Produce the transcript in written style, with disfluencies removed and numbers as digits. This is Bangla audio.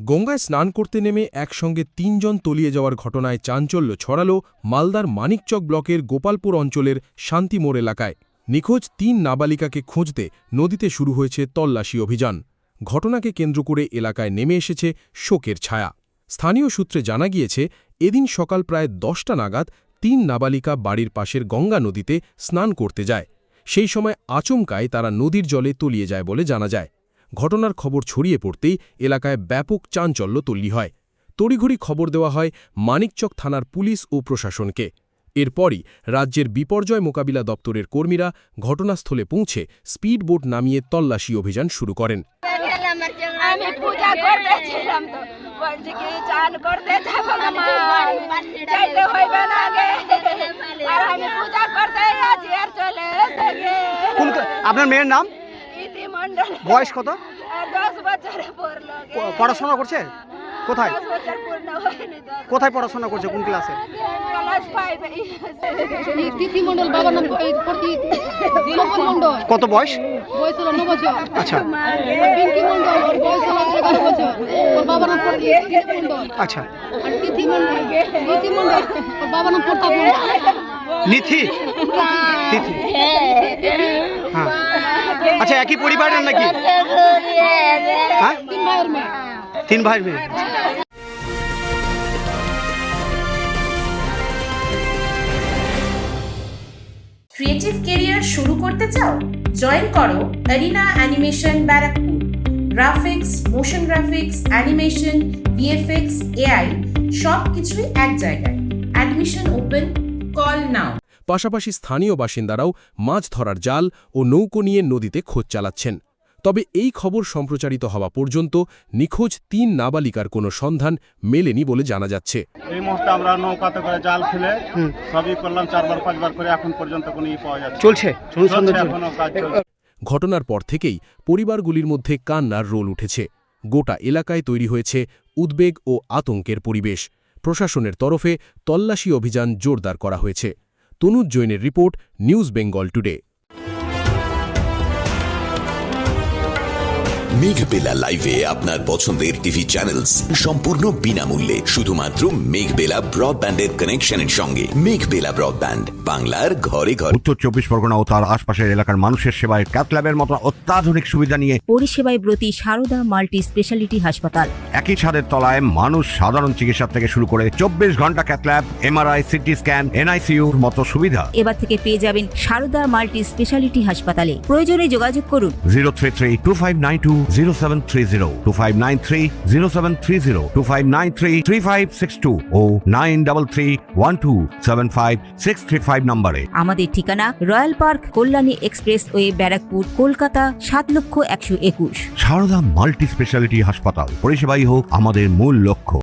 গঙ্গায় স্নান করতে নেমে একসঙ্গে ৩ জন তলিয়ে যাওয়ার ঘটনায় চাঞ্চল্য ছড়াল মালদার মানিকচক ব্লকের গোপালপুর অঞ্চলের শান্তিমোড় এলাকায়। নিখোঁজ ৩ নাবালিকাকে খুঁজতে নদীতে শুরু হয়েছে তল্লাশি অভিযান। ঘটনাকে কেন্দ্র করে এলাকায় নেমে এসেছে শোকের ছায়া। স্থানীয় সূত্রে জানা গিয়েছে, এদিন সকাল প্রায় ১০টা নাগাদ ৩ নাবালিকা বাড়ির পাশের গঙ্গা নদীতে স্নান করতে যায়। সেই সময় আচমকায় তারা নদীর জলে তলিয়ে যায় বলে জানা যায়। ঘটনার খবর ছড়িয়ে পড়তেই এলাকায় ব্যাপক চাঞ্চল্য তৈরি হয়। তড়িঘড়ি খবর দেওয়া হয় মানিকচক থানার পুলিশ ও প্রশাসনকে। এরপরই রাজ্যের বিপর্যয় মোকাবিলা দপ্তরের কর্মীরা ঘটনাস্থলে পৌঁছে স্পিড বোট নামিয়ে তল্লাশি অভিযান শুরু করেন। আমি পূজা করতেছিলাম তো বলছি কি চান করতে যাব না যাইতে হইবে না গে আর আমি পূজা করতে আছি আর চলে এসে কোন আপনার মেয়ের নাম? ইতি মণ্ডল। বয়স কত? 10 বছরে পড়লো। পড়াশোনা করছে কোথায়? 10 বছর পূর্ণ হয়নি তো। কোথায় পড়াশোনা করছে, কোন ক্লাসে? ক্লাস 5 এ। তিথি মণ্ডল বাবার নাম প্রতি মঙ্গল মণ্ডল। কত বয়স? বয়স হলো 9 বছর। আচ্ছা পিঙ্কি মণ্ডল ওর বয়স হলো 11 বছর। ওর বাবার নাম প্রতি মণ্ডল। আচ্ছা আর তিথি মণ্ডল ওর বাবার নাম প্রতাপ মণ্ডল। নিথি তিথি হ্যাঁ। আচ্ছা একই পরিবারের নাকি? হ্যাঁ 3 ভাইয়ের মেয়ে। 3 ভাইয়ের মেয়ে। ক্রিয়েটিভ ক্যারিয়ার শুরু করতে চাও? জয়েন করো arena animation Barrackpore. Graphics, motion graphics, animation, VFX, AI সব কিছুই এক জায়গায়। Admission open, call now. পাশাপাশি স্থানীয় বাসিন্দারাও মাছ ধরার জাল ও নৌকো নিয়ে নদীতে খোঁজ চালাচ্ছেন। তবে এই খবর সম্প্রচারিত হওয়া পর্যন্ত নিখোঁজ 3 নাবালিকার কোনো সন্ধান মেলেনি বলে জানা যাচ্ছে। এই মুহূর্তে আমরা নৌকাতে করে জাল ফেলে সবই করলাম 4বার 5বার করে, এখন পর্যন্ত কোনো পাওয়া যাচ্ছে। চলছে এখনো কাজ চলছে। ঘটনার পর থেকেই পরিবারগুলির মধ্যে কান্নার রোল উঠেছে। গোটা এলাকায় তৈরি হয়েছে উদ্বেগ ও আতঙ্কের পরিবেশ। প্রশাসনের তরফে তল্লাশি অভিযান জোরদার করা হয়েছে। তনুজ জৈনের report, news Bengal today. Meghbela লাইভে আপনার পছন্দের টিভি চ্যানেলস সম্পূর্ণ বিনামূল্যে, শুধুমাত্র মেঘবেলা ব্রডব্যান্ডের কানেকশনের সঙ্গে। মেঘবেলা ব্রডব্যান্ড, বাংলার ঘরে ঘরে। উত্তর 24 পরগনা ও তার আশপাশের এলাকার মানুষের সেবায় ক্যাথল্যাবের মতো অত্যাধুনিক সুবিধা নিয়ে পরিষেবায় ব্রতী সারদা মাল্টি স্পেশালিটি হাসপাতাল। একই ছাদের তলায় মানুষ সাধারণ চিকিৎসা থেকে শুরু করে 24 ঘন্টা ক্যাথল্যাব, এমআরআই, সিটি স্ক্যান, এনআইসিইউর মতো সুবিধা এবার থেকে পেয়ে যাবেন সারদা মাল্টি স্পেশালিটি হাসপাতালে। প্রয়োজনে যোগাযোগ করুন 033-2592-0730, 2593-0730, 2593-3562 ও 9331275635 নম্বরে। আমাদের ঠিকানা Royal Park, Kalyani expressway, Barrackpore, Kolkata 7,121,000। Sarada multi speciality হাসপাতাল, পরিষেবাই হোক আমাদের মূল লক্ষ্য।